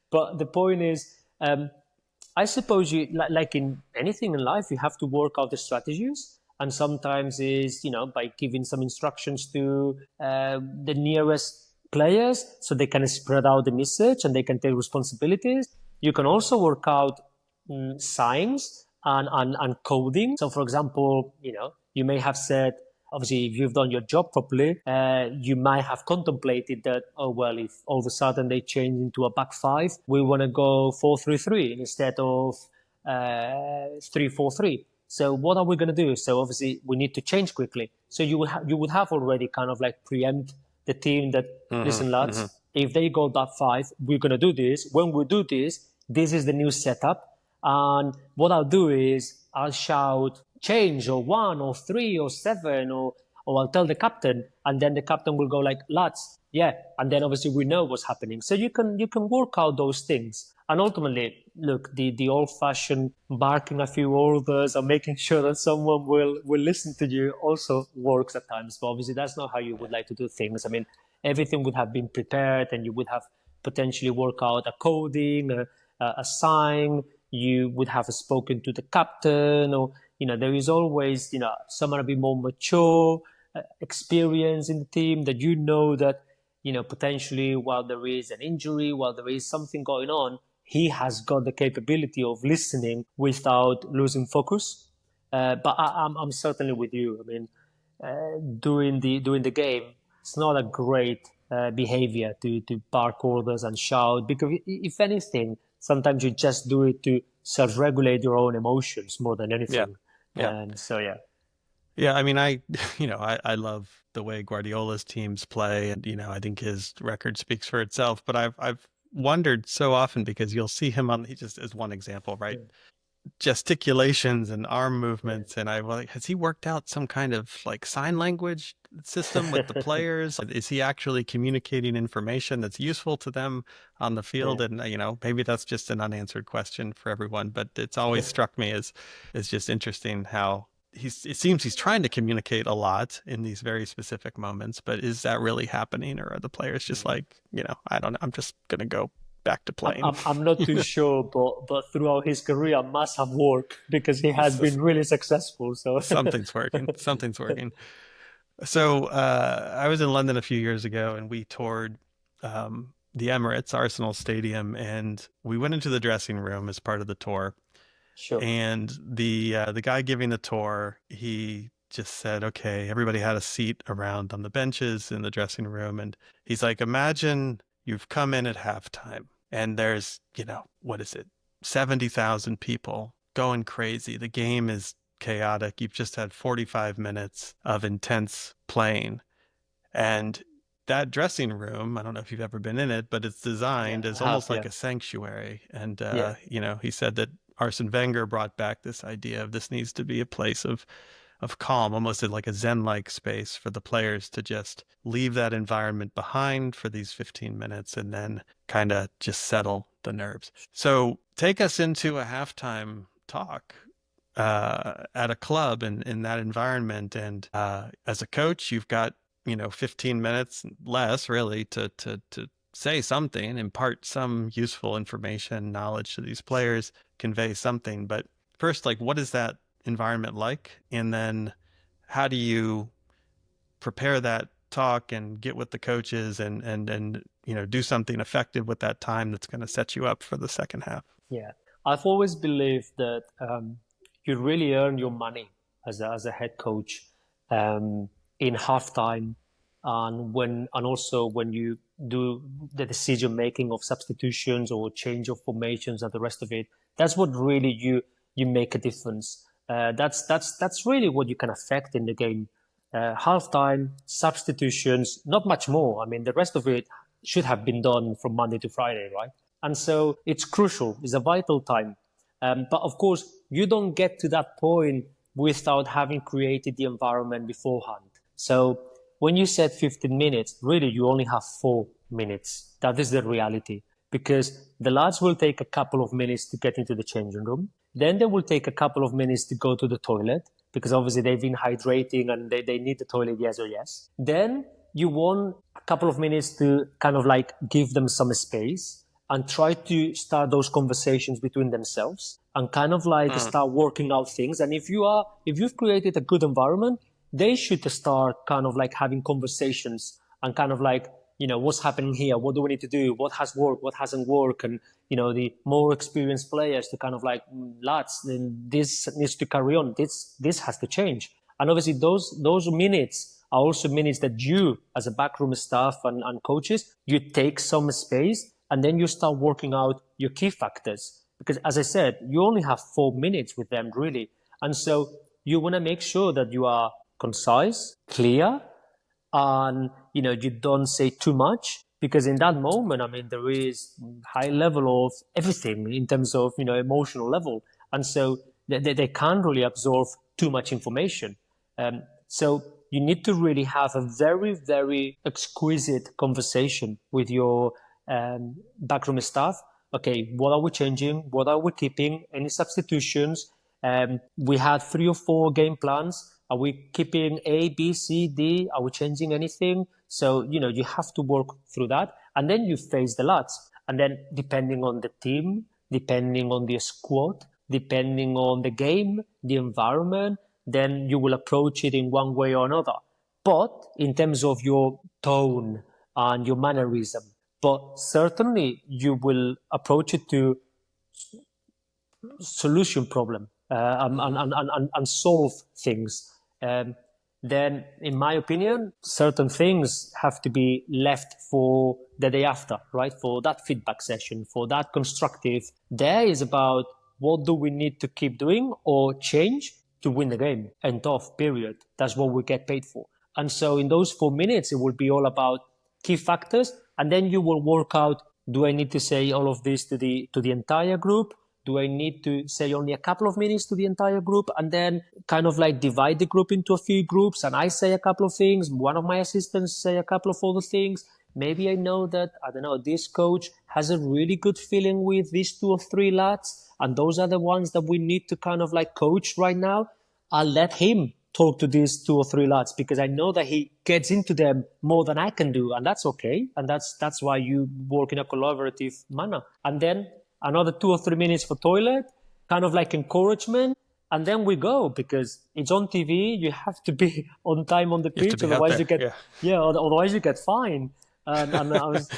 But the point is, I suppose you, like in anything in life, you have to work out the strategies. And sometimes is, by giving some instructions to the nearest players so they can spread out the message and they can take responsibilities. You can also work out signs and coding. So, for example, you may have said, obviously, if you've done your job properly, you might have contemplated that, oh, well, if all of a sudden they change into a back five, we want to go 4-3-3 instead of 3-4-3. So what are we going to do? So obviously we need to change quickly. So you would have already kind of like preempt the team that, listen, lads, if they go back five, we're going to do this. When we do this, this is the new setup. And what I'll do is I'll shout change or 1 or 3 or 7 or I'll tell the captain, and then the captain will go like, lads, yeah. And then obviously we know what's happening. So you can work out those things. And ultimately, look, the old-fashioned barking a few orders and making sure that someone will listen to you also works at times. But obviously, that's not how you would like to do things. I mean, everything would have been prepared, and you would have potentially worked out a coding, a sign. You would have spoken to the captain, or there is always someone a bit more mature, experience in the team that that potentially while there is an injury, while there is something going on, he has got the capability of listening without losing focus. But I'm certainly with you. I mean, during the game, it's not a great behavior to bark orders and shout, because if anything, sometimes you just do it to self-regulate your own emotions more than anything.
Yeah.
And so, yeah.
Yeah, I mean, I love the way Guardiola's teams play, and I think his record speaks for itself. But I've wondered so often, because you'll see him he just as one example, right? Yeah. Gesticulations and arm movements, and has he worked out some kind of like sign language system with the players? Is he actually communicating information that's useful to them on the field? Yeah. And maybe that's just an unanswered question for everyone, but it's always struck me as just interesting how it seems he's trying to communicate a lot in these very specific moments, but is that really happening, or are the players just like, I don't know, I'm just gonna go back to playing?
I'm not too sure, but throughout his career must have worked, because he has been really successful. So
something's working. So I was in London a few years ago, and we toured the Emirates Arsenal Stadium, and we went into the dressing room as part of the tour.
Sure.
And the guy giving the tour, he just said, okay, everybody had a seat around on the benches in the dressing room, and he's like, imagine you've come in at halftime and there's, 70,000 people going crazy. The game is chaotic. You've just had 45 minutes of intense playing. And that dressing room, I don't know if you've ever been in it, but it's designed as almost like a sanctuary. And, he said that Arsene Wenger brought back this idea of this needs to be a place of calm, almost like a Zen-like space for the players to just leave that environment behind for these 15 minutes and then kind of just settle the nerves. So take us into a halftime talk at a club in that environment. And as a coach, you've got, 15 minutes less really to say something, impart some useful information, knowledge to these players, convey something. But first, what is that environment like? And then how do you prepare that talk and get with the coaches and do something effective with that time that's going to set you up for the second half?
Yeah, I've always believed that you really earn your money as a head coach in halftime, and also when you do the decision making of substitutions or change of formations and the rest of it. That's what really you make a difference. That's really what you can affect in the game. Halftime, substitutions, not much more. I mean, the rest of it should have been done from Monday to Friday, right? And so it's crucial. It's a vital time. But of course, you don't get to that point without having created the environment beforehand. So when you said 15 minutes, really you only have 4 minutes. That is the reality. Because the lads will take a couple of minutes to get into the changing room. Then they will take a couple of minutes to go to the toilet, because obviously they've been hydrating and they need the toilet, yes or yes. Then you want a couple of minutes to kind of give them some space and try to start those conversations between themselves and kind of start working out things. And if you've created a good environment, they should start kind of having conversations and kind of what's happening here? What do we need to do? What has worked? What hasn't worked? And, the more experienced players to kind of lads, then this needs to carry on. This has to change. And obviously those minutes are also minutes that you, as a backroom staff and coaches, you take some space and then you start working out your key factors. Because as I said, you only have 4 minutes with them really. And so you want to make sure that you are concise, clear, and you don't say too much, because in that moment, I mean, there is high level of everything in terms of emotional level, and so they can't really absorb too much information. So you need to really have a very, very exquisite conversation with your backroom staff. Okay, what are we changing? What are we keeping? Any substitutions? We had 3 or 4 game plans. Are we keeping A, B, C, D? Are we changing anything? So, you have to work through that. And then you face the lads. And then depending on the team, depending on the squad, depending on the game, the environment, then you will approach it in one way or another. But in terms of your tone and your mannerism, but certainly you will approach it to solution problem and solve things. Then, in my opinion, certain things have to be left for the day after, right? For that feedback session, for that constructive. There is about what do we need to keep doing or change to win the game. End of, period. That's what we get paid for. And so in those 4 minutes, it will be all about key factors. And then you will work out, do I need to say all of this to the entire group? Do I need to say only a couple of minutes to the entire group and then kind of like divide the group into a few groups and I say a couple of things, one of my assistants say a couple of other things. Maybe I know that, I don't know, this coach has a really good feeling with these 2 or 3 lads and those are the ones that we need to kind of like coach right now. I'll let him talk to these 2 or 3 lads because I know that he gets into them more than I can do, and that's okay. And that's why you work in a collaborative manner. And then another 2 or 3 minutes for toilet, kind of like encouragement, and then we go because it's on TV. You have to be on time on the pitch, otherwise you get otherwise you get fined. And I was,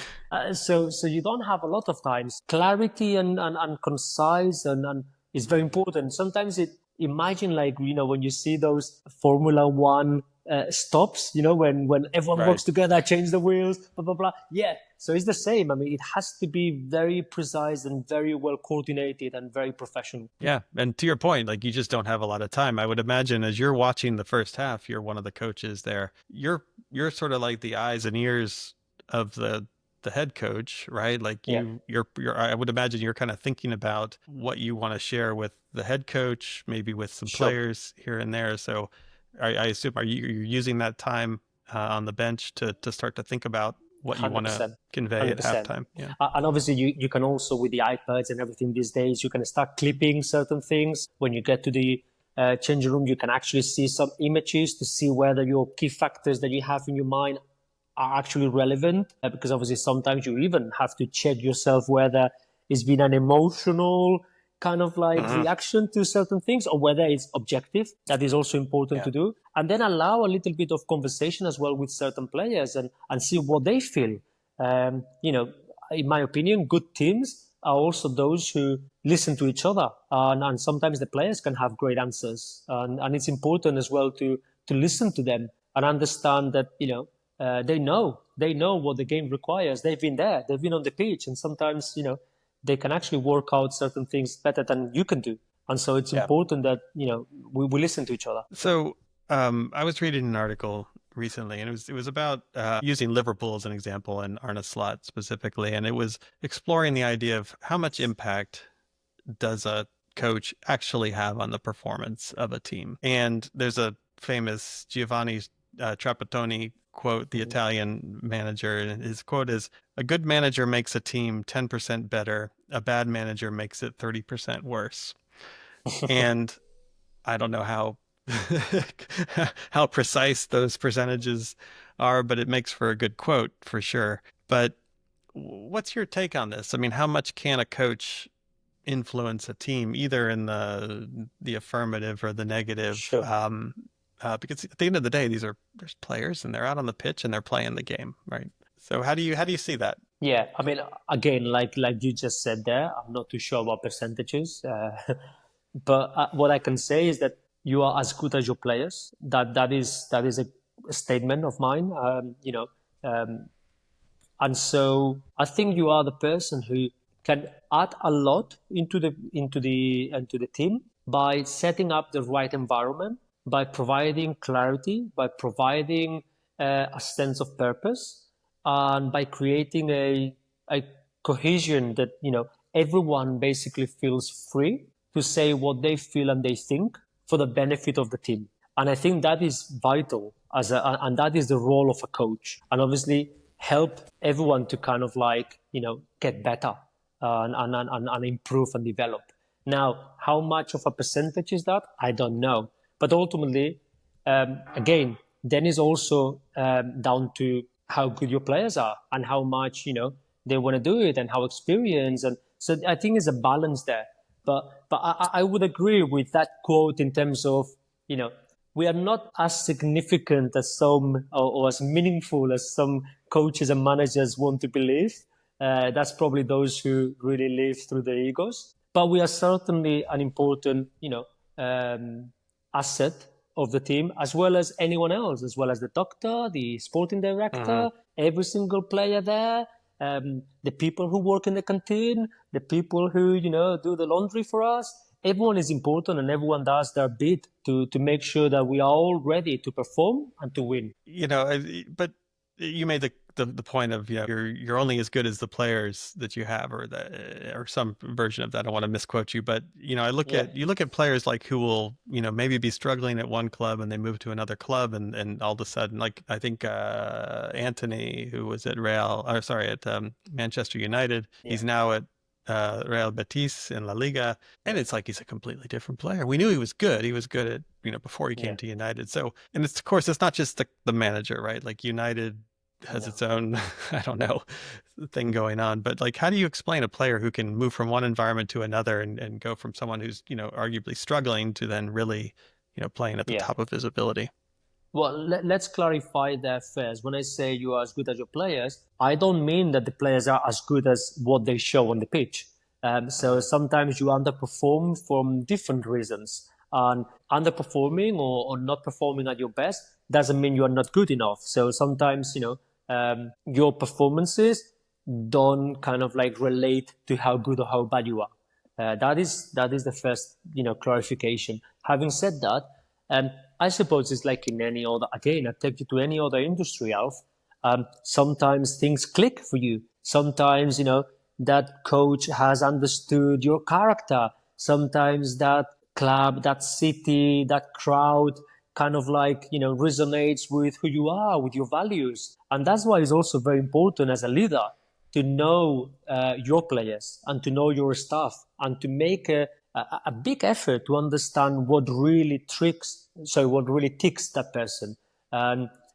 so you don't have a lot of time. Clarity and concise and is very important. Sometimes imagine like when you see those Formula One stops, when everyone works together, change the wheels, blah blah blah. Yeah, so it's the same. I mean, it has to be very precise and very well coordinated and very professional.
Yeah, and to your point, like you just don't have a lot of time. I would imagine as you're watching the first half, you're one of the coaches there. You're sort of like the eyes and ears of the head coach, right? Like you're I would imagine you're kind of thinking about what you want to share with the head coach, maybe with some players here and there. So I assume you're using that time on the bench to start to think about what you want to convey 100%. At halftime. Yeah.
And obviously you can also, with the iPads and everything these days, you can start clipping certain things. When you get to the changing room, you can actually see some images to see whether your key factors that you have in your mind are actually relevant, because obviously sometimes you even have to check yourself whether it's been an emotional kind of like reaction to certain things or whether it's objective. That is also important to do. And then allow a little bit of conversation as well with certain players and see what they feel. In my opinion, good teams are also those who listen to each other. And sometimes the players can have great answers. And it's important as well to listen to them and understand that, they know what the game requires. They've been there. They've been on the pitch. And sometimes, they can actually work out certain things better than you can do. And so it's important that, we listen to each other.
So I was reading an article recently, and it was about using Liverpool as an example and Arne Slot specifically. And it was exploring the idea of how much impact does a coach actually have on the performance of a team. And there's a famous Giovanni Trapattoni quote, the Italian manager, and his quote is, "A good manager makes a team 10% better. A bad manager makes it 30% worse." And I don't know how how precise those percentages are, but it makes for a good quote for sure. But what's your take on this? I mean, how much can a coach influence a team, either in the affirmative or the negative?
Sure.
Because at the end of the day, there's players and they're out on the pitch and they're playing the game, right? So how do you see that?
Yeah, I mean, again, like you just said there, I'm not too sure about percentages, but what I can say is that you are as good as your players. That is a statement of mine. And so I think you are the person who can add a lot into the team by setting up the right environment, by providing clarity, by providing a sense of purpose, and by creating a cohesion that everyone basically feels free to say what they feel and they think for the benefit of the team. And I think that is vital and that is the role of a coach. And obviously help everyone to kind of get better and improve and develop. Now, how much of a percentage is that? I don't know. But ultimately, again, then is also down to how good your players are and how much they want to do it and how experienced. And so I think it's a balance there. But I would agree with that quote in terms of we are not as significant as some or as meaningful as some coaches and managers want to believe. That's probably those who really live through their egos. But we are certainly an important, asset of the team, as well as anyone else, as well as the doctor, the sporting director, every single player there, the people who work in the canteen, the people who, do the laundry for us. Everyone is important and everyone does their bit to make sure that we are all ready to perform and to win.
But you made the point of you're only as good as the players that you have, or some version of that. I don't want to misquote you, but I look at players like who will maybe be struggling at one club and they move to another club and all of a sudden, like I think Anthony, who was at Manchester United, he's now at Real Betis in La Liga, and it's like he's a completely different player. We knew he was good. He was good at before he came to United. So, and it's of course it's not just the manager, right? Like United has its own I don't know thing going on, but like how do you explain a player who can move from one environment to another and go from someone who's arguably struggling to then really playing at the top of his ability?
Well, let's clarify that first. When I say you are as good as your players, I don't mean that the players are as good as what they show on the pitch. So sometimes you underperform from different reasons. And underperforming or not performing at your best doesn't mean you are not good enough. So sometimes, your performances don't kind of relate to how good or how bad you are. That is the first, clarification. Having said that, I suppose it's like in any other, again, I take you to any other industry, Alf. Sometimes things click for you. Sometimes, that coach has understood your character. Sometimes that club, that city, that crowd kind of resonates with who you are, with your values. And that's why it's also very important as a leader to know your players and to know your staff and to make a big effort to understand what really ticks that person.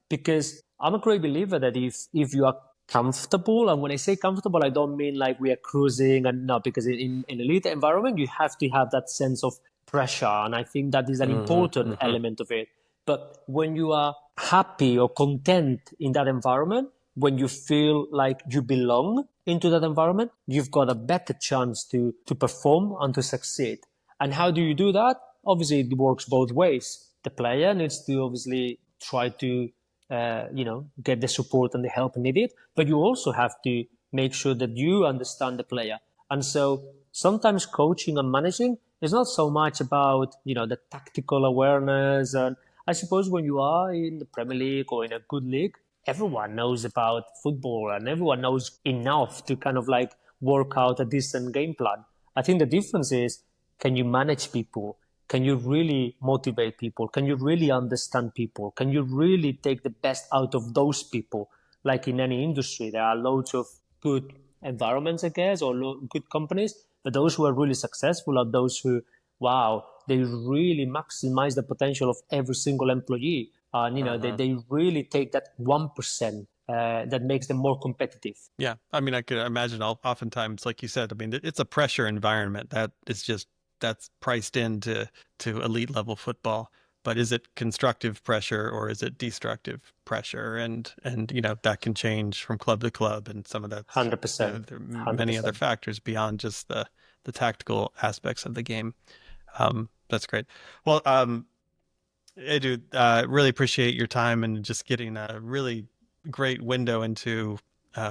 Because I'm a great believer that if you are comfortable, and when I say comfortable, I don't mean like we are cruising, and no, because in an elite environment, you have to have that sense of pressure. And I think that is an important element of it. But when you are happy or content in that environment, when you feel like you belong into that environment, you've got a better chance to perform and to succeed. And how do you do that? Obviously, it works both ways. The player needs to obviously try to, get the support and the help needed, but you also have to make sure that you understand the player. And so sometimes coaching and managing is not so much about, the tactical awareness. And I suppose when you are in the Premier League or in a good league, everyone knows about football and everyone knows enough to kind of work out a decent game plan. I think the difference is, can you manage people? Can you really motivate people? Can you really understand people? Can you really take the best out of those people? Like in any industry, there are loads of good environments, I guess, or good companies, but those who are really successful are those who, they really maximize the potential of every single employee. And, they really take that 1% that makes them more competitive.
Yeah. I mean, I could imagine oftentimes, like you said, I mean, it's a pressure environment that's priced into elite level football. But is it constructive pressure or is it destructive pressure? And that can change from club to club, and some of that
100%.
There are many other factors beyond just the tactical aspects of the game. That's great. Well, Edu, really appreciate your time and just getting a really great window into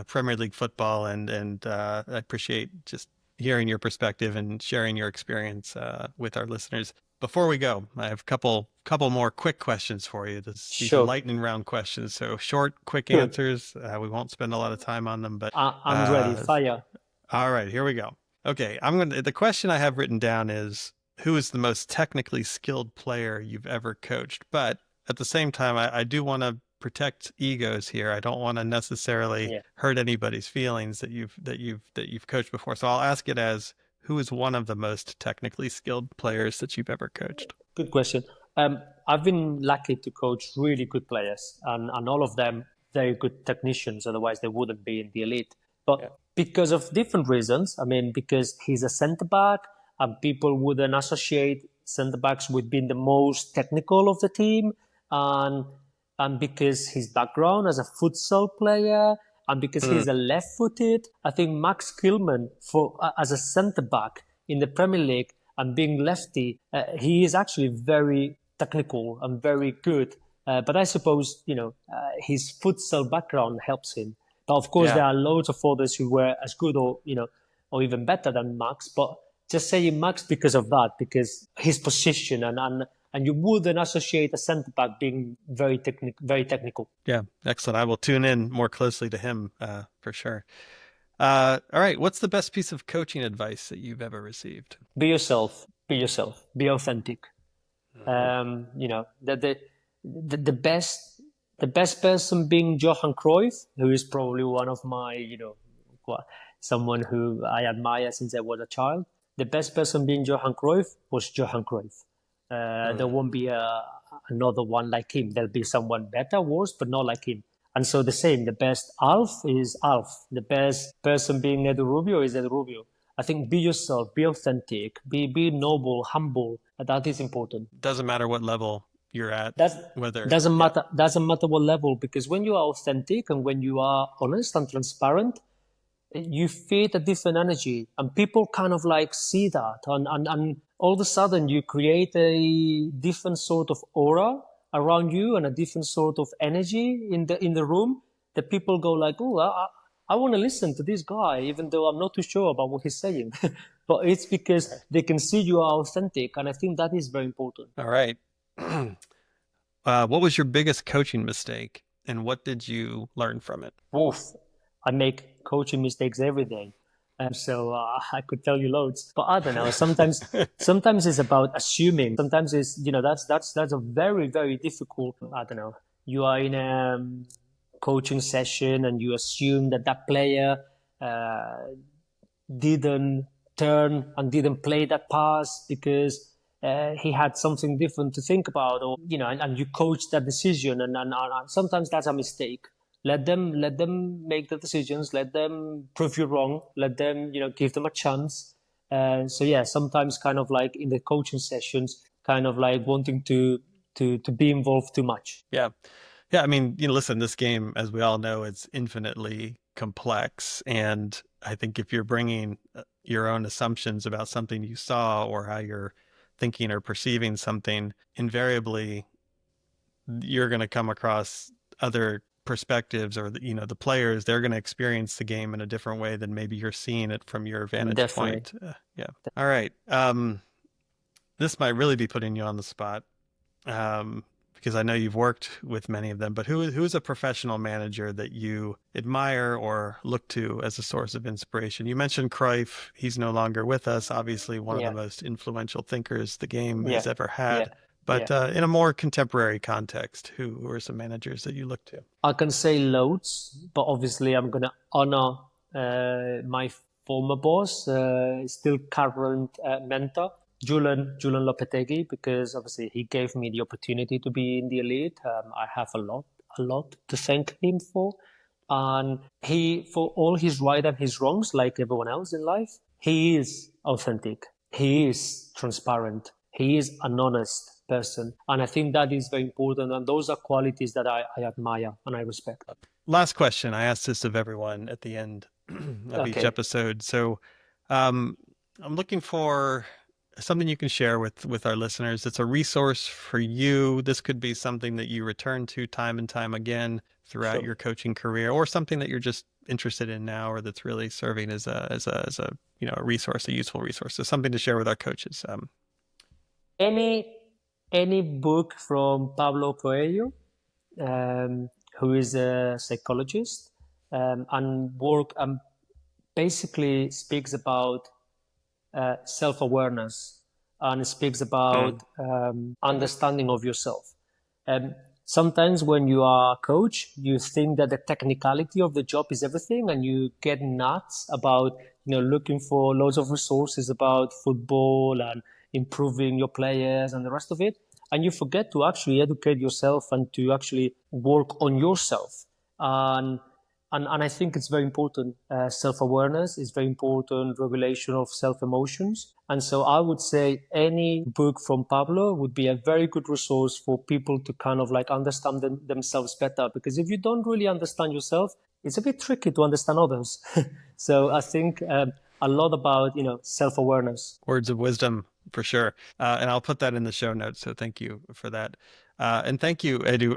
Premier League football, and I appreciate just hearing your perspective and sharing your experience with our listeners. Before we go, I have a couple more quick questions for you. These are
Sure.
lightning round questions, so short, quick
Good.
answers. We won't spend a lot of time on them, but
I'm ready. Fire.
all right, here we go. Okay, the question I have written down is, who is the most technically skilled player you've ever coached? But at the same time, I do want to protect egos here. I don't want to necessarily
Yeah.
hurt anybody's feelings that you've coached before. So I'll ask it as, who is one of the most technically skilled players that you've ever coached?
Good question. I've been lucky to coach really good players, and all of them very good technicians. Otherwise, they wouldn't be in the elite. But because of different reasons, I mean, because he's a centre back, and people wouldn't associate centre backs with being the most technical of the team, and because his background as a futsal player, and because he's a left-footed, I think Max Kilman for as a centre back in the Premier League and being lefty, he is actually very technical and very good. But I suppose his futsal background helps him. But of course, there are loads of others who were as good or or even better than Max. But just saying Max because of that, because his position and you wouldn't associate a centre back being very technical.
Yeah, excellent. I will tune in more closely to him for sure. All right, what's the best piece of coaching advice that you've ever received?
Be yourself. Be yourself. Be authentic. The best person being Johan Cruyff, who is probably one of my someone who I admire since I was a child. The best person being Johan Cruyff was Johan Cruyff. There won't be another one like him. There'll be someone better, worse, but not like him. And so the same, the best Alf is Alf. The best person being Edu Rubio is Edu Rubio. I think be yourself, be authentic, be noble, humble. That is important.
Doesn't matter what level you're at.
Doesn't matter what level, because when you are authentic and when you are honest and transparent, you feed a different energy, and people kind of like see that, and all of a sudden you create a different sort of aura around you and a different sort of energy in the room that people go like, oh, I want to listen to this guy, even though I'm not too sure about what he's saying. But it's because they can see you are authentic, and I think that is very important.
All right. What was your biggest coaching mistake, and what did you learn from it?
Oof. I make coaching mistakes every day. So I could tell you loads, but I don't know. Sometimes it's about assuming. Sometimes it's, that's a very, very difficult. I don't know. You are in a coaching session and you assume that player didn't turn and didn't play that pass because he had something different to think about, or and you coach that decision, and sometimes that's a mistake. Let them make the decisions. Let them prove you wrong. Let them, give them a chance. So yeah, sometimes kind of like in the coaching sessions, kind of like wanting to be involved too much.
Yeah. I mean, listen, this game, as we all know, it's infinitely complex. And I think if you're bringing your own assumptions about something you saw or how you're thinking or perceiving something, invariably, you're going to come across other perspectives, or the players, they're going to experience the game in a different way than maybe you're seeing it from your vantage point. All right. This might really be putting you on the spot, because I know you've worked with many of them, but who is a professional manager that you admire or look to as a source of inspiration? You mentioned Cruyff. He's no longer with us, obviously one of the most influential thinkers the game has ever had. But in a more contemporary context, who are some managers that you look to?
I can say loads, but obviously I'm going to honor my former boss, still current mentor, Julian Lopetegui, because obviously he gave me the opportunity to be in the elite. I have a lot to thank him for. And for all his right and his wrongs, like everyone else in life, he is authentic. He is transparent. He is an honest person. And I think that is very important. And those are qualities that I admire and I respect.
Last question. I ask this of everyone at the end of each episode. So I'm looking for something you can share with our listeners. It's a resource for you. This could be something that you return to time and time again throughout
Sure.
your coaching career, or something that you're just interested in now, or that's really serving as a a resource, a useful resource. So something to share with our coaches.
Any book from Pablo Coelho, who is a psychologist, and basically speaks about self-awareness, and speaks about understanding of yourself. Sometimes when you are a coach, you think that the technicality of the job is everything, and you get nuts about looking for loads of resources about football and improving your players and the rest of it, and you forget to actually educate yourself and to actually work on yourself. And I think it's very important. Self-awareness is very important, regulation of self-emotions. And so I would say any book from Pablo would be a very good resource for people to kind of like understand themselves better. Because if you don't really understand yourself, it's a bit tricky to understand others. So I think a lot about, self-awareness.
Words of wisdom for sure. And I'll put that in the show notes. So thank you for that. And thank you, Edu.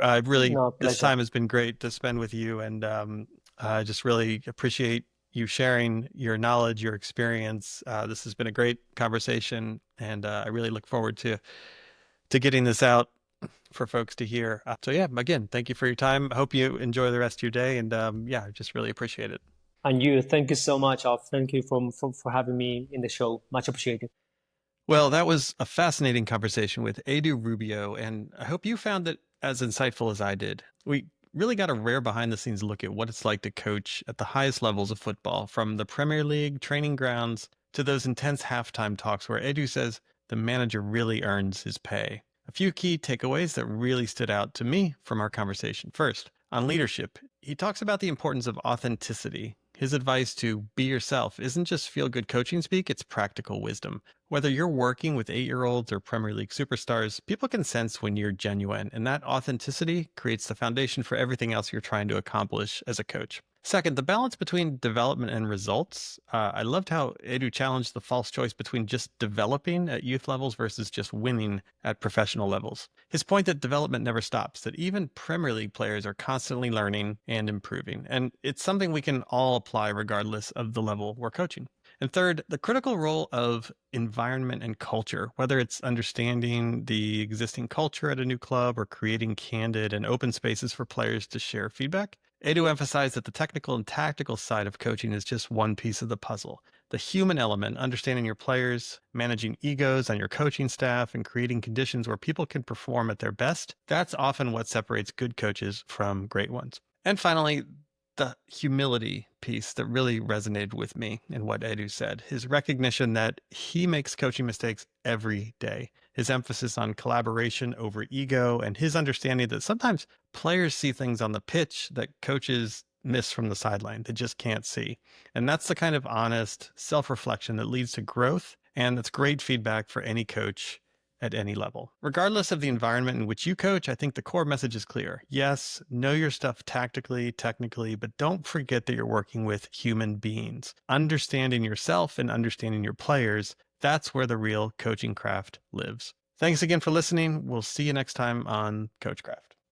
No,
This
pleasure.
time has been great to spend with you, and I just really appreciate you sharing your knowledge, your experience. This has been a great conversation, and I really look forward to getting this out for folks to hear. So yeah, again, thank you for your time. I hope you enjoy the rest of your day, and yeah, I just really appreciate it.
And you, thank you so much, Alf. Thank you for having me in the show. Much appreciated.
Well, that was a fascinating conversation with Edu Rubio, and I hope you found it as insightful as I did. We really got a rare behind the scenes look at what it's like to coach at the highest levels of football, from the Premier League training grounds to those intense halftime talks where Edu says the manager really earns his pay. A few key takeaways that really stood out to me from our conversation. First, on leadership, he talks about the importance of authenticity. His advice to be yourself isn't just feel good coaching speak, it's practical wisdom. Whether you're working with 8-year-olds or Premier League superstars, people can sense when you're genuine, and that authenticity creates the foundation for everything else you're trying to accomplish as a coach. Second, the balance between development and results. I loved how Edu challenged the false choice between just developing at youth levels versus just winning at professional levels. His point that development never stops, that even Premier League players are constantly learning and improving, and it's something we can all apply regardless of the level we're coaching. And third, the critical role of environment and culture, whether it's understanding the existing culture at a new club or creating candid and open spaces for players to share feedback. Edu emphasized that the technical and tactical side of coaching is just one piece of the puzzle. The human element, understanding your players, managing egos on your coaching staff, and creating conditions where people can perform at their best, that's often what separates good coaches from great ones. And finally, the humility piece that really resonated with me in what Edu said, his recognition that he makes coaching mistakes every day, his emphasis on collaboration over ego, and his understanding that sometimes players see things on the pitch that coaches miss from the sideline. They just can't see. And that's the kind of honest self-reflection that leads to growth. And that's great feedback for any coach at any level. Regardless of the environment in which you coach, I think the core message is clear. Yes, know your stuff tactically, technically, but don't forget that you're working with human beings. Understanding yourself and understanding your players, that's where the real coaching craft lives. Thanks again for listening. We'll see you next time on CoachCraft.